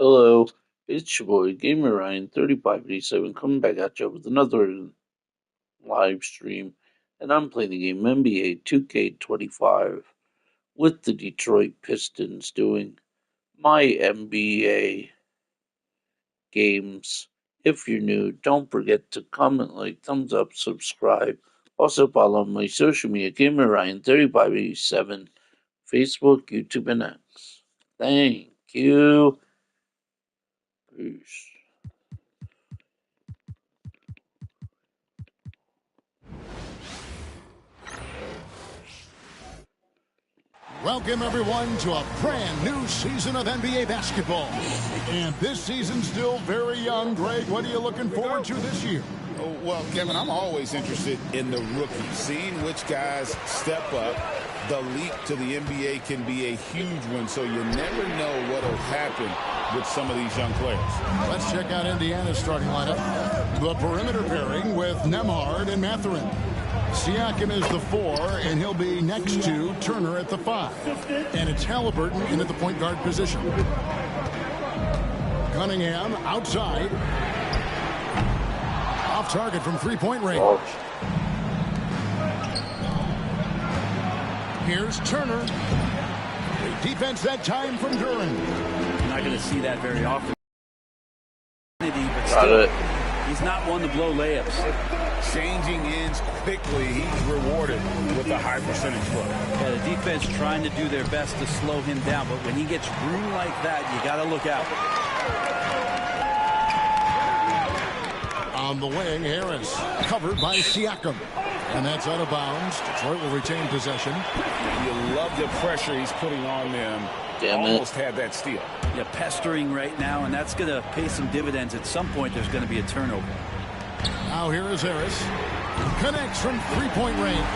Hello, it's your boy Gamer Ryan 3587 coming back at you with another live stream, and I'm playing the game NBA 2K25 with the Detroit Pistons doing my NBA games. If you're new, don't forget to comment, like, thumbs up, subscribe. Also follow my social media Gamer Ryan 3587, Facebook, YouTube, and X. Thank you. Peace. Welcome, everyone, to a brand new season of NBA basketball. And this season's still very young. Greg, what are you looking forward to this year? Oh, well, Kevin, I'm always interested in the rookies, seeing which guys step up. The leap to the NBA can be a huge one, so you never know what will happen with some of these young players. Let's check out Indiana's starting lineup. The perimeter pairing with Nembhard and Mathurin. Siakam is the 4, and he'll be next to Turner at the 5. And it's Halliburton in at the point guard position. Cunningham outside. Off target from three-point range. Here's Turner. Great defense that time from Duran. You're not going to see that very often. But still, he's not one to blow layups. Changing ends quickly, he's rewarded with a high percentage look. Yeah, the defense trying to do their best to slow him down, but when he gets room like that, you got to look out. On the wing, Harris covered by Siakam. And that's out of bounds. Detroit will retain possession. You love the pressure he's putting on them. Almost had that steal. Yeah, pestering right now, and that's going to pay some dividends. At some point, there's going to be a turnover. Now here is Harris. Connects from three-point range.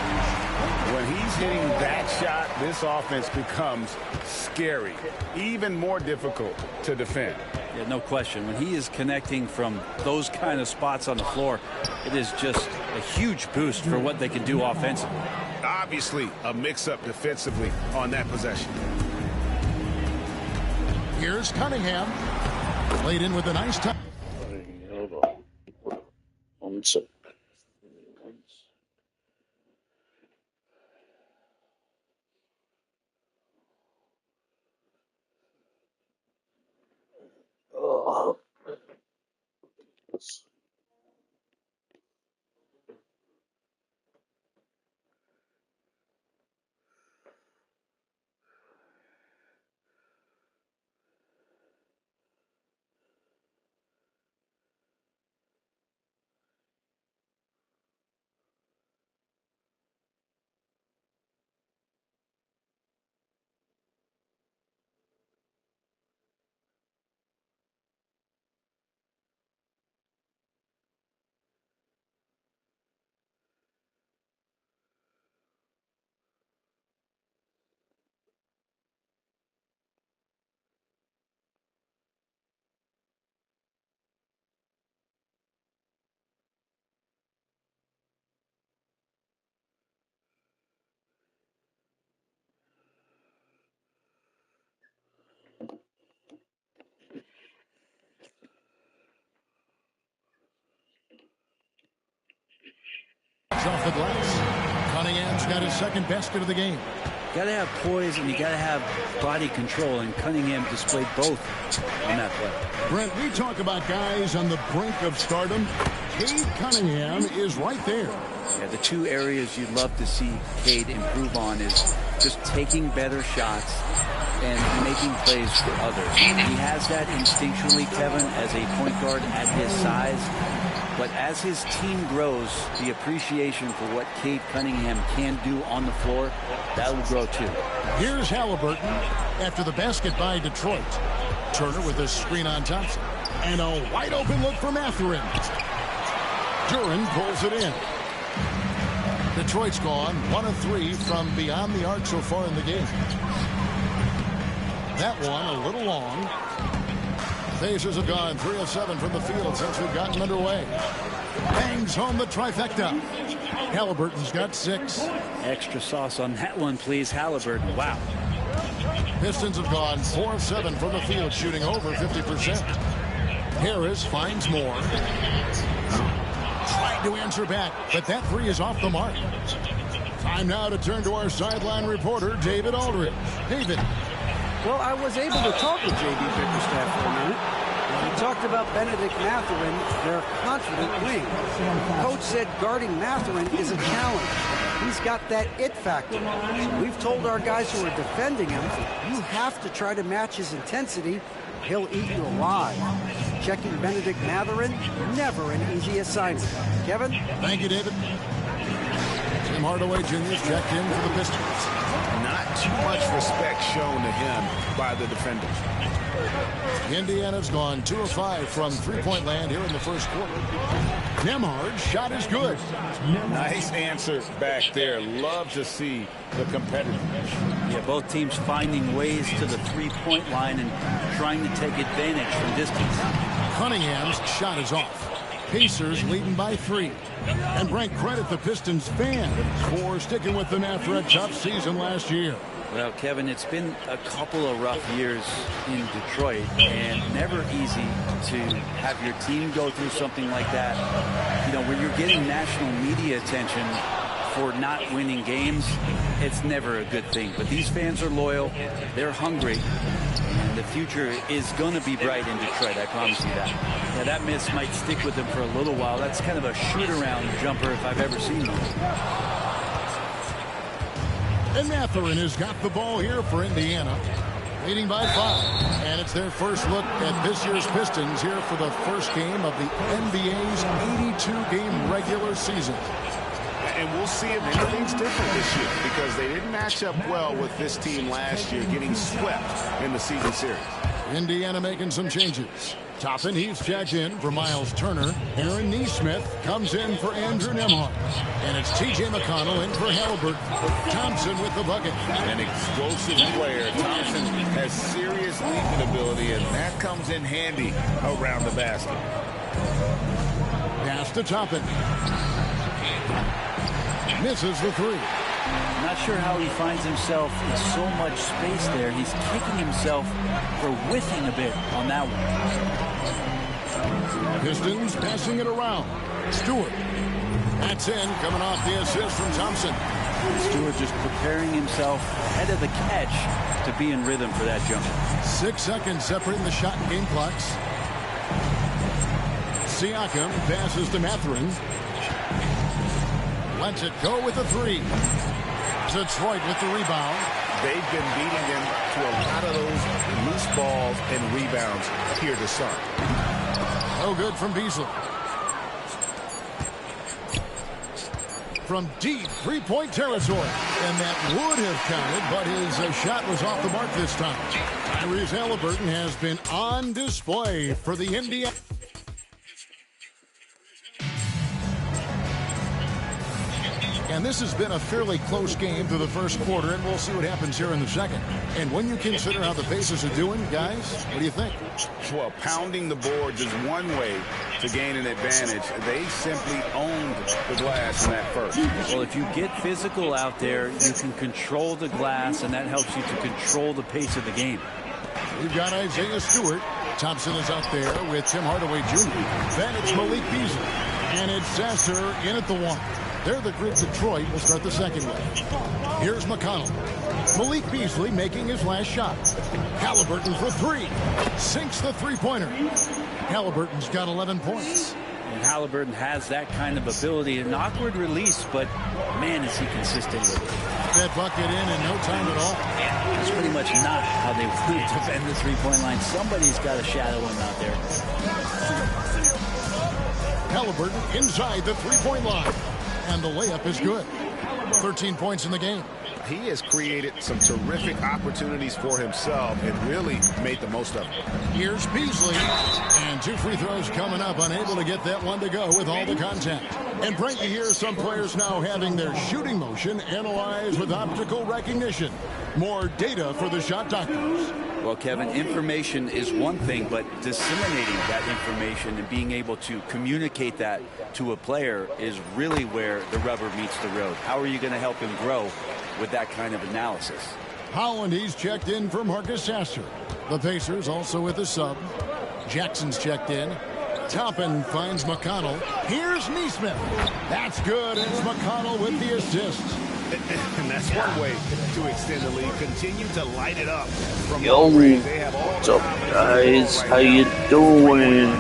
When he's hitting that shot, this offense becomes scary, even more difficult to defend. Yeah, no question. When he is connecting from those kind of spots on the floor, it is just a huge boost for what they can do offensively. Obviously, a mix-up defensively on that possession. Here's Cunningham. Played in with a nice touch. Hold on. 1 sec. Oh. Off the glass. Cunningham's got his second basket of the game. You got to have poise and you got to have body control, and Cunningham displayed both on that play. Brent, we talk about guys on the brink of stardom. Cade Cunningham is right there. Yeah, the two areas you'd love to see Cade improve on is just taking better shots and making plays for others. He has that instinctually, Kevin, as a point guard at his size. But as his team grows, the appreciation for what Cade Cunningham can do on the floor, that will grow too. Here's Halliburton after the basket by Detroit. Turner with a screen on Thompson. And a wide open look for Mathurin. Duran pulls it in. Detroit's gone 1 of 3 from beyond the arc so far in the game. That one a little long. Pacers have gone 3 of 7 from the field since we've gotten underway. Bangs home the trifecta. Halliburton's got 6. Extra sauce on that one, please, Halliburton. Wow. Pistons have gone 4 of 7 from the field, shooting over 50%. Harris finds more. Trying to answer back, but that three is off the mark. Time now to turn to our sideline reporter, David Aldridge. David. Well, I was able to talk with J.B. Bickerstaff for a minute. He talked about Benedict Mathurin, their confident wing. Coach said guarding Mathurin is a challenge. He's got that it factor. So we've told our guys who are defending him, you have to try to match his intensity. He'll eat you alive. Checking Benedict Mathurin, never an easy assignment. Kevin? Thank you, David. Tim Hardaway Jr. checked in for the Pistons. Not too much respect shown to him by the defenders. Indiana's gone 2 of 5 from three-point land here in the first quarter. Nembhard's shot is good. Nice answer back there. Love to see the competitiveness. Yeah, both teams finding ways to the three-point line and trying to take advantage from distance. Cunningham's shot is off. Pacers leading by 3. And rank credit the Pistons fans for sticking with them after a tough season last year. Well, Kevin, it's been a couple of rough years in Detroit, and never easy to have your team go through something like that. You know, when you're getting national media attention for not winning games, it's never a good thing. But these fans are loyal, they're hungry, and the future is going to be bright in Detroit, I promise you that. Yeah, that miss might stick with them for a little while. That's kind of a shoot-around jumper if I've ever seen one. And Mathurin has got the ball here for Indiana, leading by 5. And it's their first look at this year's Pistons here for the first game of the NBA's 82-game regular season. And we'll see if anything's different this year, because they didn't match up well with this team last year, getting swept in the season series. Indiana making some changes. Toppin, he's checked in for Miles Turner. Aaron Nesmith comes in for Andrew Nembhard. And it's T.J. McConnell in for Halliburton. Thompson with the bucket. An explosive player. Thompson has serious leaping ability, and that comes in handy around the basket. Pass to Toppin. Misses the three. Not sure how he finds himself in so much space there. He's kicking himself for whiffing a bit on that one. Pistons passing it around. Stewart. That's in, coming off the assist from Thompson. Stewart just preparing himself ahead of the catch to be in rhythm for that jumper. 6 seconds separating the shot and game clocks. Siakam passes to Mathurin. Lets it go with the three. Detroit with the rebound. They've been beating them to a lot of those loose balls and rebounds here to start. No good from Beasley. From deep three-point territory. And that would have counted, but his shot was off the mark this time. Tyrese Halliburton has been on display for the Indiana. And this has been a fairly close game through the first quarter, and we'll see what happens here in the second. And when you consider how the Pacers are doing, guys, what do you think? Well, pounding the boards is one way to gain an advantage. They simply owned the glass in that first. Well, if you get physical out there, you can control the glass, and that helps you to control the pace of the game. We've got Isaiah Stewart. Thompson is out there with Tim Hardaway Jr. Then it's Malik Beasley. And it's Sasser in at the one. They're the group. Detroit will start the second leg. Here's McConnell. Malik Beasley making his last shot. Halliburton for three. Sinks the three-pointer. Halliburton's got 11 points. And Halliburton has that kind of ability. An awkward release, but man, is he consistent with it. That bucket in no time at all. That's pretty much not how they would defend the three-point line. Somebody's got to shadow him out there. Halliburton inside the three-point line. And the layup is good. 13 points in the game. He has created some terrific opportunities for himself and really made the most of it. Here's Beasley. And 2 free throws coming up. Unable to get that one to go with all the contact. And Brent, you hear some players now having their shooting motion analyzed with optical recognition. More data for the shot doctors. Well, Kevin, information is one thing, but disseminating that information and being able to communicate that to a player is really where the rubber meets the road. How are you going to help him grow with that kind of analysis? Holland, he's checked in for Marcus Sasser. The Pacers also with a sub. Jackson's checked in. Toppin finds McConnell. Here's Neesmith. That's good. It's McConnell with the assist. And that's one way to extend the lead. Continue to light it up. Yo, what's up, guys? How you doing?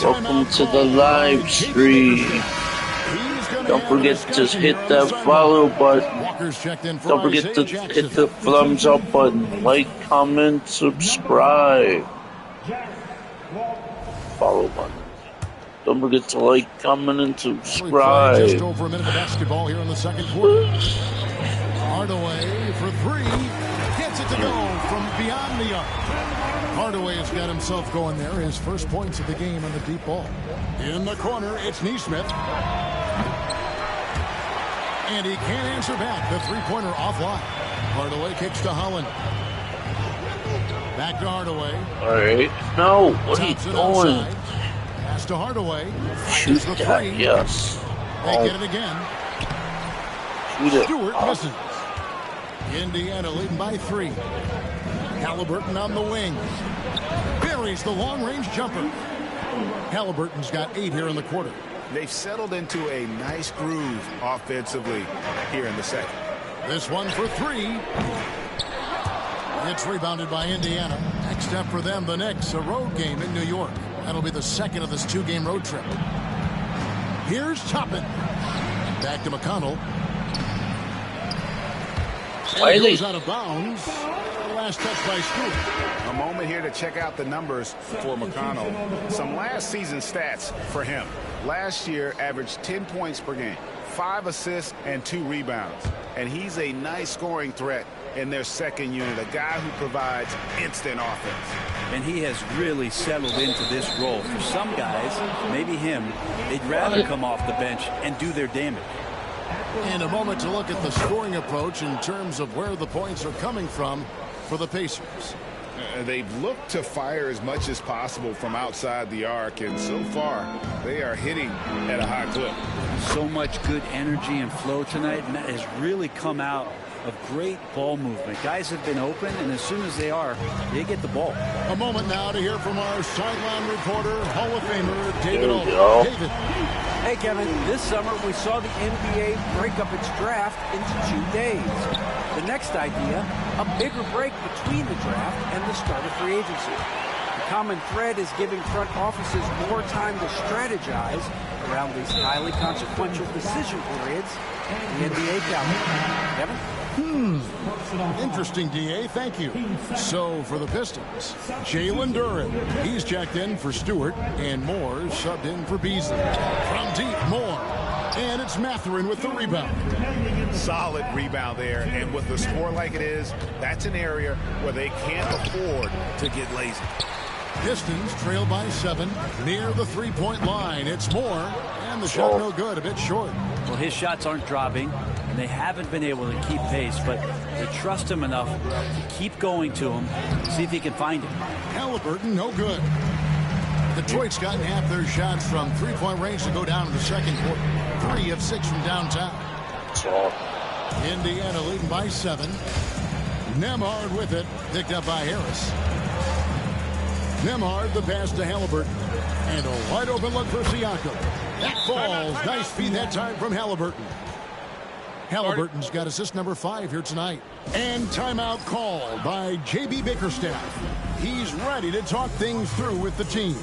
Welcome to the live stream. Don't forget to hit that follow button. Don't forget to hit the thumbs up button. Like, comment, subscribe. Follow button. Don't forget to like, comment, and subscribe. Just over a minute of basketball here in the second quarter. Hardaway for three. Gets it to go from beyond the arc. Hardaway has got himself going there. His first points of the game on the deep ball. In the corner, it's Neesmith. And he can't answer back. The three-pointer offline. Hardaway kicks to Holland. Back to Hardaway. All right. No, what are you doing? Pass to Hardaway. Shoot that, yes. They get it again. Shoot it. Stewart misses. Indiana leading by 3. Halliburton on the wing. Buries the long-range jumper. Halliburton's got 8 here in the quarter. They've settled into a nice groove offensively here in the second. This one for 3. It's rebounded by Indiana. Next up for them, the Knicks, a road game in New York. That'll be the second of this 2-game road trip. Here's Toppin. Back to McConnell. And he goes out of bounds. Last touch by Stewart. A moment here to check out the numbers for McConnell. Some last season stats for him. Last year, averaged 10 points per game, 5 assists, and 2 rebounds. And he's a nice scoring threat in their second unit, a guy who provides instant offense. And he has really settled into this role. For some guys, maybe him, they'd rather come off the bench and do their damage. And a moment to look at the scoring approach in terms of where the points are coming from for the Pacers. They've looked to fire as much as possible from outside the arc, and so far they are hitting at a high clip. So much good energy and flow tonight, and that has really come out of great ball movement. Guys have been open, and as soon as they are, they get the ball. A moment now to hear from our sideline reporter, Hall of Famer David There we Olden. go. David. Hey, Kevin, this summer we saw the NBA break up its draft into 2 days. The next idea, a bigger break between the draft and the start of free agency. The common thread is giving front offices more time to strategize around these highly consequential decision periods in the NBA calendar. Kevin? Interesting, D.A. Thank you. So, for the Pistons, Jalen Duren. He's checked in for Stewart, and Moore subbed in for Beasley. From deep, Moore. And it's Mathurin with the rebound. Solid rebound there, and with the score like it is, that's an area where they can't afford to get lazy. Pistons trail by 7 near the three-point line. It's Moore, and the shot no good, a bit short. Well, his shots aren't dropping, and they haven't been able to keep pace, but they trust him enough to keep going to him, see if he can find him. Halliburton, no good. Detroit's gotten half their shots from three-point range to go down in the second quarter. 3 of 6 from downtown. Indiana leading by 7. Nembhard with it, picked up by Harris. Nembhard, the pass to Halliburton. And a wide open look for Siakam. That falls. Nice feed that time from Halliburton. Halliburton's got assist number 5 here tonight. And timeout called by J.B. Bickerstaff. He's ready to talk things through with the team.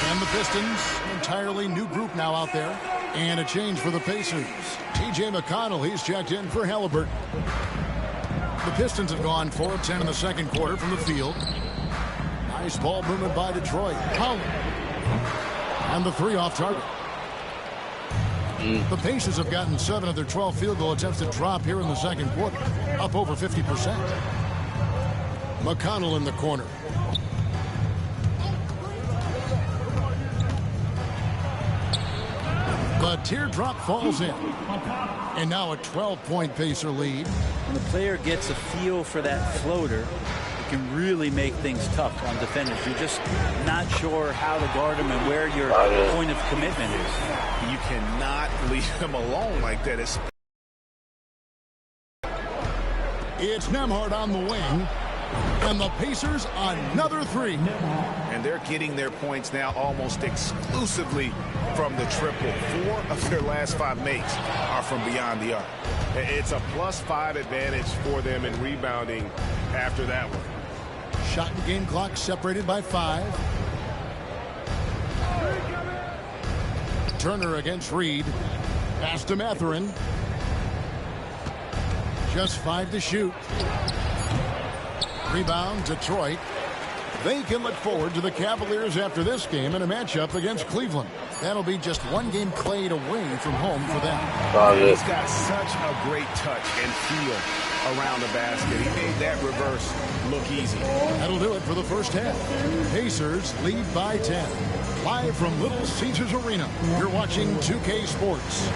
And the Pistons, an entirely new group now out there. And a change for the Pacers. T.J. McConnell, he's checked in for Halliburton. The Pistons have gone 4 of 10 in the second quarter from the field. Nice ball movement by Detroit. Holland. And the 3 off target. The Pacers have gotten 7 of their 12 field goal attempts to drop here in the second quarter. Up over 50%. McConnell in the corner. The teardrop falls in. And now a 12-point Pacer lead. When the player gets a feel for that floater, it can really make things tough on defenders. You're just not sure how to guard them and where your point of commitment is. You cannot leave him alone like that. It's Nembhard on the wing. And the Pacers another three. And they're getting their points now almost exclusively from the triple. 4 of their last 5 makes are from beyond the arc. It's a +5 advantage for them in rebounding after that one. Shot and game clock separated by 5. Turner against Reed. Pass to Mathurin. Just 5 to shoot. Rebound, Detroit. They can look forward to the Cavaliers after this game in a matchup against Cleveland. That'll be just 1 game played away from home for them. He's got such a great touch and feel around the basket. He made that reverse look easy. That'll do it for the first half. Pacers lead by 10. Live from Little Caesars Arena, you're watching 2K Sports.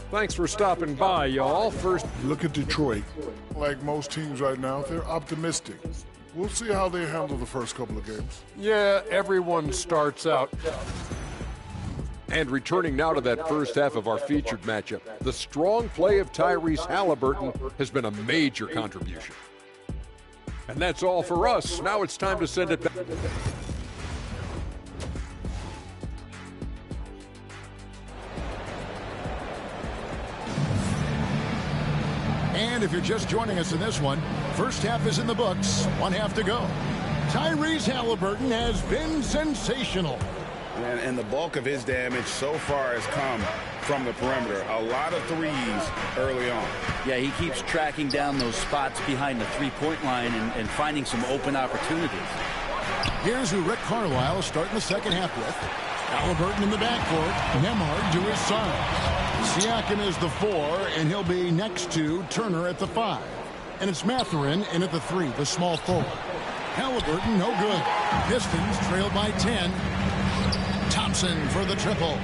Thanks for stopping by, y'all. First, look at Detroit. Like most teams right now, they're optimistic. We'll see how they handle the first couple of games. yeah, everyone starts out. And returning now to that first half of our featured matchup, the strong play of Tyrese Halliburton has been a major contribution. And that's all for us. Now it's time to send it back. And if you're just joining us in this one, first half is in the books. 1 half to go. Tyrese Halliburton has been sensational. And the bulk of his damage so far has come from the perimeter. A lot of threes early on. Yeah, he keeps tracking down those spots behind the three-point line and finding some open opportunities. Here's who Rick Carlisle is starting the second half with. Halliburton in the backcourt. Nembhard to his side. Siakam is the 4, and he'll be next to Turner at the 5. And it's Mathurin in at the 3, the small forward. Halliburton, no good. Pistons trailed by 10. Thompson for the triple.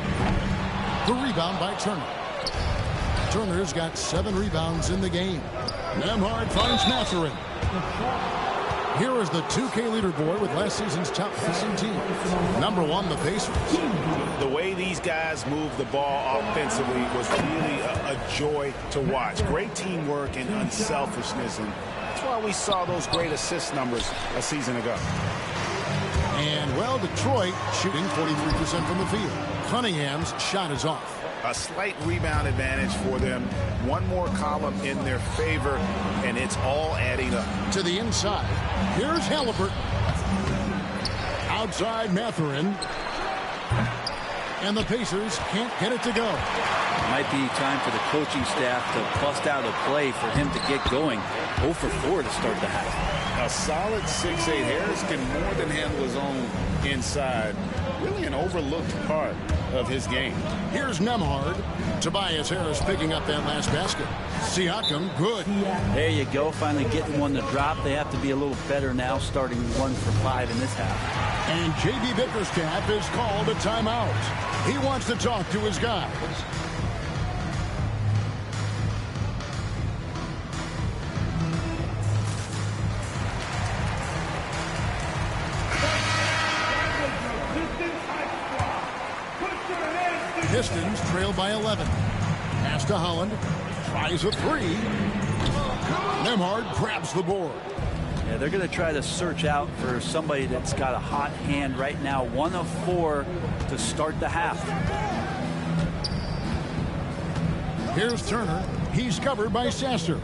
The rebound by Turner. Turner's got 7 rebounds in the game. Nembhard finds Mathurin. Here is the 2K leaderboard with last season's top passing team. Number 1, the Pacers. The way these guys move the ball offensively was really a joy to watch. Great teamwork and unselfishness, and that's why we saw those great assist numbers a season ago. And, well, Detroit shooting 43% from the field. Cunningham's shot is off. A slight rebound advantage for them. 1 more column in their favor, and it's all adding up. To the inside. Here's Halliburton. Outside Mathurin. And the Pacers can't get it to go. Might be time for the coaching staff to bust out a play for him to get going. 0 for 4 to start the half. A solid 6'8". Harris can more than handle his own inside. Really an overlooked part of his game. Here's Nembhard. Tobias Harris picking up that last basket. Siakam, good. There you go. Finally getting one to drop. They have to be a little better now, starting 1 for 5 in this half. And J.B. Bickerstaff is called a timeout. He wants to talk to his guys. Pistons trail by 11. Pass to Holland. Tries a 3. Nembhard grabs the board. Yeah, they're going to try to search out for somebody that's got a hot hand right now. 1 of 4 to start the half. Here's Turner. He's covered by Sasser.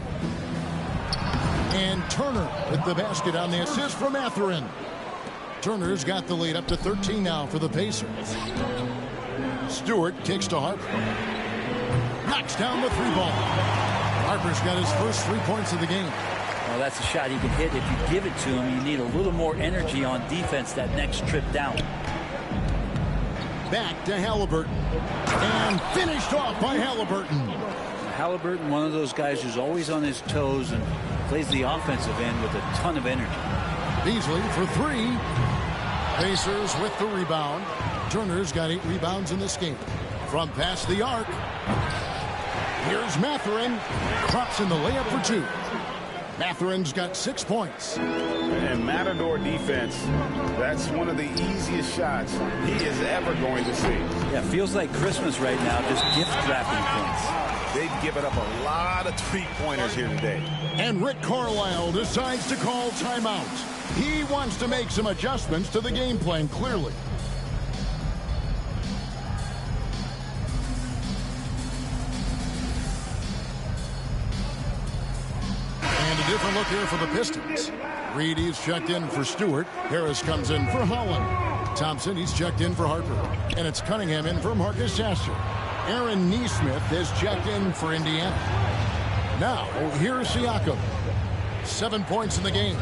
And Turner with the basket on the assist from Mathurin. Turner's got the lead up to 13 now for the Pacers. Stewart kicks to Harper. Knocks down the 3-ball. Harper's got his first 3 points of the game. Well, that's a shot he can hit. If you give it to him, you need a little more energy on defense that next trip down. Back to Halliburton. And finished off by Halliburton. Halliburton, one of those guys who's always on his toes and plays the offensive end with a ton of energy. Beasley for 3. Pacers with the rebound. Turner's got 8 rebounds in this game. From past the arc, here's Mathurin. Drops in the layup for 2. Mathurin's got 6 points. And Matador defense, that's one of the easiest shots he is ever going to see. Yeah, feels like Christmas right now, just gift wrapping points. They've given up a lot of three-pointers here today. And Rick Carlisle decides to call timeout. He wants to make some adjustments to the game plan, clearly. And a different look here for the Pistons. Reed, he's checked in for Stewart. Harris comes in for Holland. Thompson, he's checked in for Harper. And it's Cunningham in for Marcus Sasser. Aaron Neesmith has checked in for Indiana. Now, here's Siakam. 7 points in the game.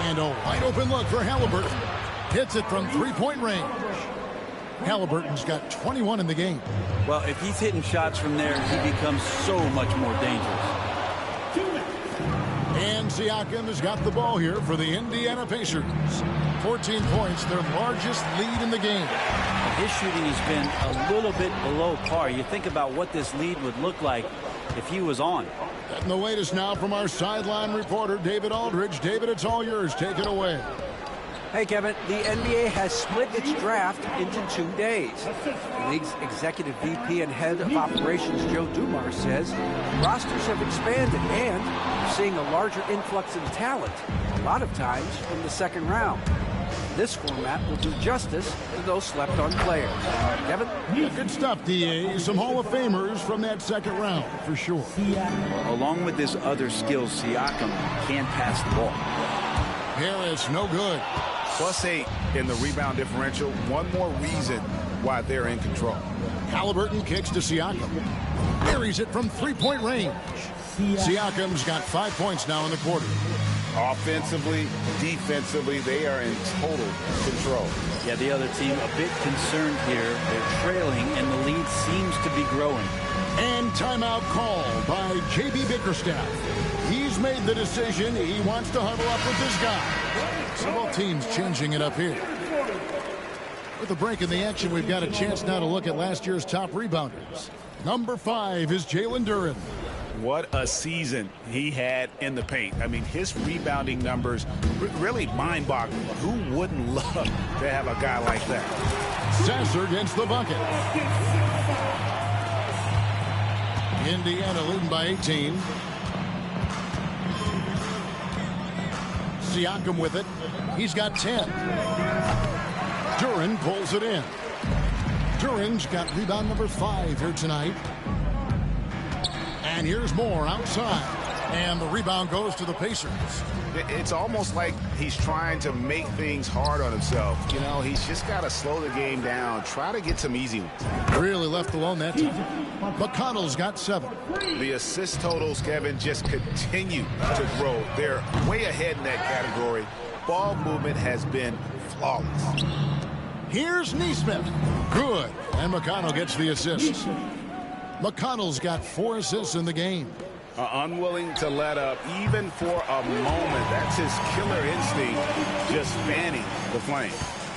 And a wide open look for Halliburton. Hits it from 3-point range. Halliburton's got 21 in the game. Well, if he's hitting shots from there, he becomes so much more dangerous. And Siakam has got the ball here for the Indiana Pacers. 14 points, their largest lead in the game. His shooting has been a little bit below par. You think about what this lead would look like if he was on. And the latest now from our sideline reporter, David Aldridge. David, it's all yours. Take it away. Hey, Kevin, the NBA has split its draft into 2 days. The league's executive VP and head of operations, Joe Dumars, says rosters have expanded and seeing a larger influx of talent, a lot of times from the second round. This format will do justice to those slept-on players. Kevin? Yeah, good stuff, D.A. Some Hall of Famers from that second round, for sure. Along with his other skills, Siakam can pass the ball. Harris, no good. +8 in the rebound differential. One more reason why they're in control. Halliburton kicks to Siakam. Buries it from 3-point range. Siakam's got 5 points now in the quarter. Offensively, defensively, they are in total control. Yeah, the other team a bit concerned here. They're trailing, and the lead seems to be growing. And timeout called by J.B. Bickerstaff. He's made the decision. He wants to huddle up with this guy. So both teams changing it up here. With a break in the action, we've got a chance now to look at last year's top rebounders. Number 5 is Jalen Duren. What a season he had in the paint. I mean, his rebounding numbers really mind-boggling. Who wouldn't love to have a guy like that? Sasser against the bucket. Indiana leading by 18. Siakam with it. He's got 10. Duren pulls it in. Duren's got rebound number 5 here tonight. And here's more outside. And the rebound goes to the Pacers. It's almost like he's trying to make things hard on himself. You know, he's just got to slow the game down. Try to get some easy ones. Really left alone that time. McConnell's got 7. The assist totals, Kevin, just continue to grow. They're way ahead in that category. Ball movement has been flawless. Here's Neesmith. Good. And McConnell gets the assist. McConnell's got 4 assists in the game. Unwilling to let up even for a moment. That's his killer instinct, just fanning the flame.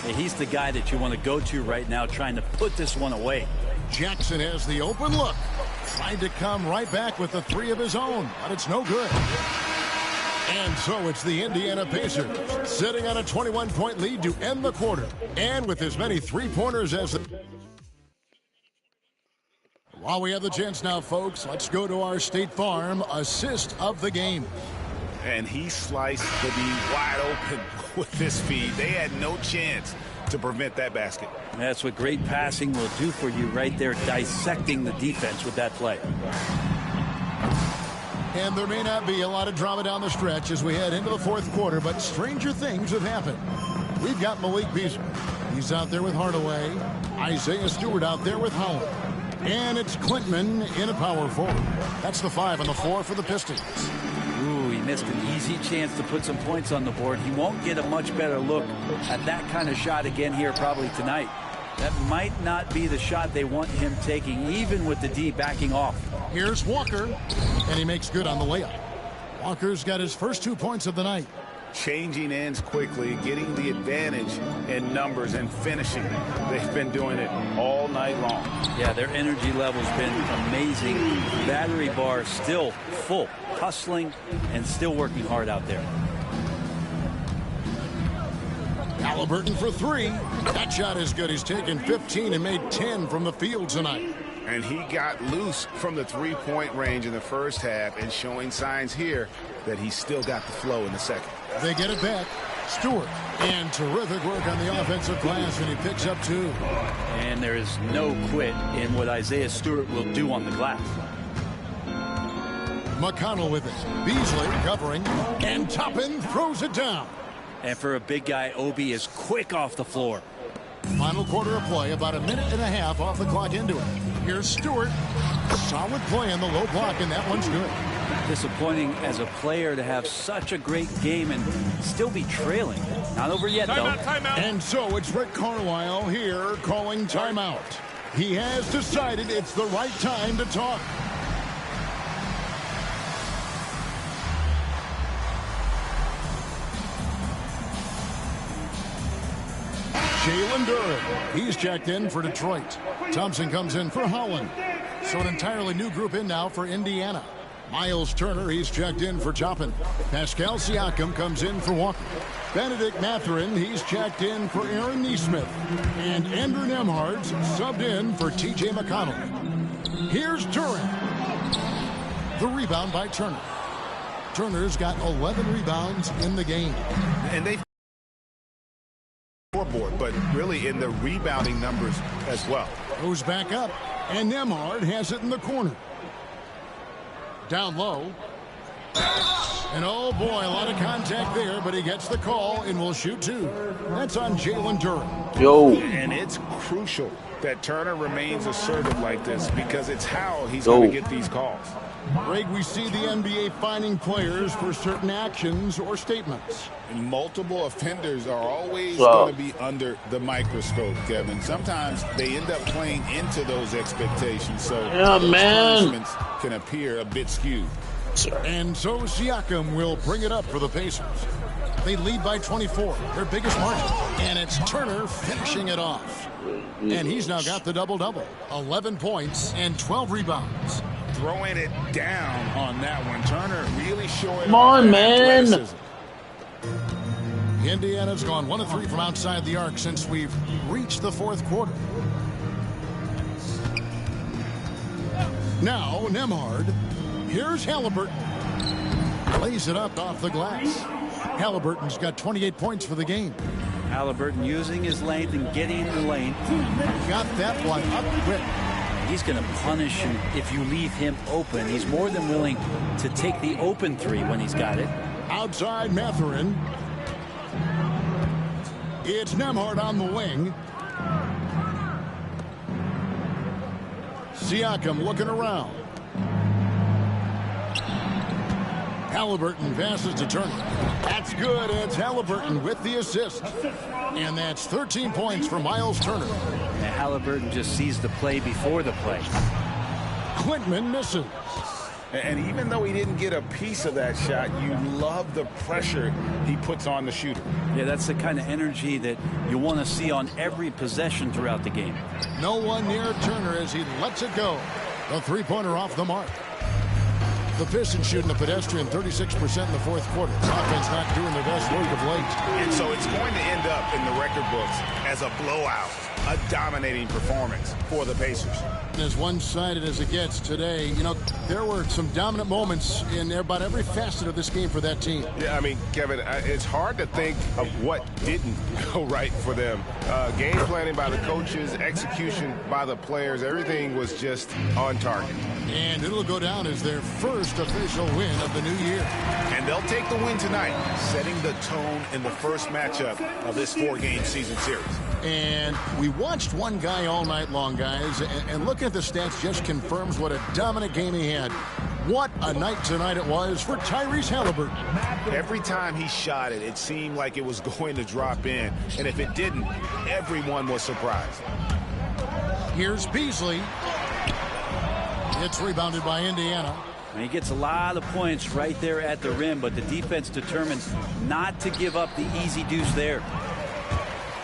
Yeah, he's the guy that you want to go to right now, trying to put this one away. Jackson has the open look. Trying to come right back with the 3 of his own, but it's no good. And so it's the Indiana Pacers sitting on a 21-point lead to end the quarter. And with as many 3-pointers as... While we have the chance now, folks, let's go to our State Farm assist of the game. And he sliced the D wide open with this feed. They had no chance to prevent that basket. That's what great passing will do for you right there, dissecting the defense with that play. And there may not be a lot of drama down the stretch as we head into the 4th quarter, but stranger things have happened. We've got Malik Beasley. He's out there with Hardaway. Isaiah Stewart out there with Holland. And it's Klintman in a power forward. That's the 5 on the floor for the Pistons. Ooh, he missed an easy chance to put some points on the board. He won't get a much better look at that kind of shot again here probably tonight. That might not be the shot they want him taking, even with the D backing off. Here's Walker, and he makes good on the layup. Walker's got his first 2 points of the night. changing ends quickly, getting the advantage in numbers and finishing. They've been doing it all night long. Yeah, their energy level's been amazing. Battery bar still full, hustling and still working hard out there. Halliburton for three. That shot is good. He's taken 15 and made 10 from the field tonight. And he got loose from the three-point range in the first half and showing signs here that he's still got the flow in the second. They get it back. Stewart. And terrific work on the offensive glass, and he picks up 2. And there is no quit in what Isaiah Stewart will do on the glass. McConnell with it. Beasley covering. And Toppin throws it down. And for a big guy, Obi is quick off the floor. Final quarter of play, about a minute and a half off the clock into it. Here's Stewart. Solid play on the low block, and that one's good. Disappointing as a player to have such a great game and still be trailing. Not over yet, though. Timeout. And so it's Rick Carlisle here calling timeout. He has decided it's the right time to talk. Jalen Duren. He's checked in for Detroit. Thompson comes in for Holland. So an entirely new group in now for Indiana. Miles Turner, he's checked in for Toppin. Pascal Siakam comes in for Walker. Benedict Mathurin, he's checked in for Aaron Nesmith. And Andrew Nembhard's subbed in for T.J. McConnell. Here's Duren. The rebound by Turner. Turner's got 11 rebounds in the game. And they scoreboard, but really in the rebounding numbers as well. Goes back up, and Nembhard has it in the corner. Down low. And oh boy, a lot of contact there, but he gets the call and will shoot 2. That's on Jalen Duren. Yo. And it's crucial that Turner remains assertive like this because it's how he's going to get these calls. Greg, we see the NBA fining players for certain actions or statements. And multiple offenders are always going to be under the microscope, Kevin. Sometimes they end up playing into those expectations, so those punishments can appear a bit skewed. And so Siakam will bring it up for the Pacers. They lead by 24, their biggest margin. And it's Turner finishing it off. And he's now got the double-double. 11 points and 12 rebounds. Throwing it down on that one. Turner really showing Come on, man. athleticism. Indiana's gone 1 of 3 from outside the arc since we've reached the fourth quarter. Now, Nembhard. Here's Halliburton. Lays it up off the glass. Halliburton's got 28 points for the game. Halliburton using his length and getting in the lane. Got that one up quick. He's going to punish him if you leave him open. He's more than willing to take the open 3 when he's got it. Outside Mathurin. It's Nembhard on the wing. Siakam looking around. Halliburton passes to Turner. That's good. It's Halliburton with the assist. And that's 13 points for Miles Turner. And Halliburton just sees the play before the play. Quintman misses. And even though he didn't get a piece of that shot, you love the pressure he puts on the shooter. Yeah, that's the kind of energy that you want to see on every possession throughout the game. No one near Turner as he lets it go. The three-pointer off the mark. The Pistons shooting a pedestrian 36% in the fourth quarter. Offense not doing their best work of late. And so it's going to end up in the record books as a blowout, a dominating performance for the Pacers. As one-sided as it gets today, you know, there were some dominant moments in about every facet of this game for that team. Yeah, I mean, Kevin, it's hard to think of what didn't go right for them. Game planning by the coaches, execution by the players, everything was just on target. And it'll go down as their first official win of the new year. And they'll take the win tonight, setting the tone in the first matchup of this 4-game season series. And we watched one guy all night long, guys, and looking at the stats just confirms what a dominant game he had. What a night tonight it was for Tyrese Halliburton. Every time he shot it, it seemed like it was going to drop in. And if it didn't, everyone was surprised. Here's Beasley. It's rebounded by Indiana. He gets a lot of points right there at the rim, but the defense determined not to give up the easy deuce there.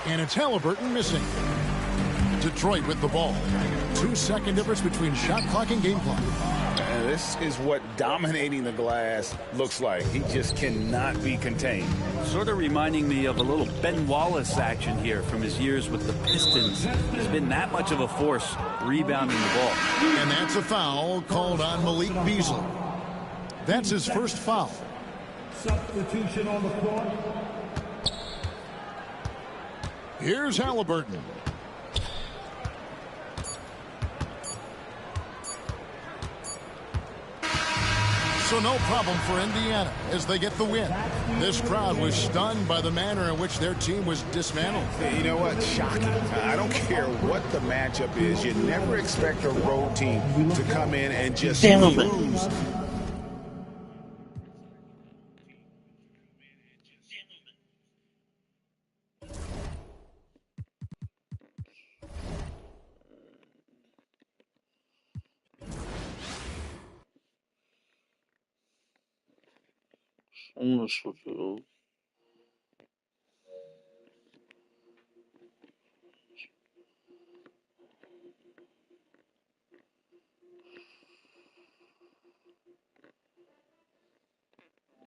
And it's Halliburton missing. Detroit with the ball. 2-second difference between shot clock and game clock. And this is what dominating the glass looks like. He just cannot be contained. Sort of reminding me of a little Ben Wallace action here from his years with the Pistons. He's been that much of a force rebounding the ball. And that's a foul called on Malik Beasley. That's his first foul. Substitution on the floor. Here's Halliburton. So no problem for Indiana as they get the win. This crowd was stunned by the manner in which their team was dismantled. You know what? Shocking. I don't care what the matchup is. You never expect a road team to come in and just lose. Almost fulfilled.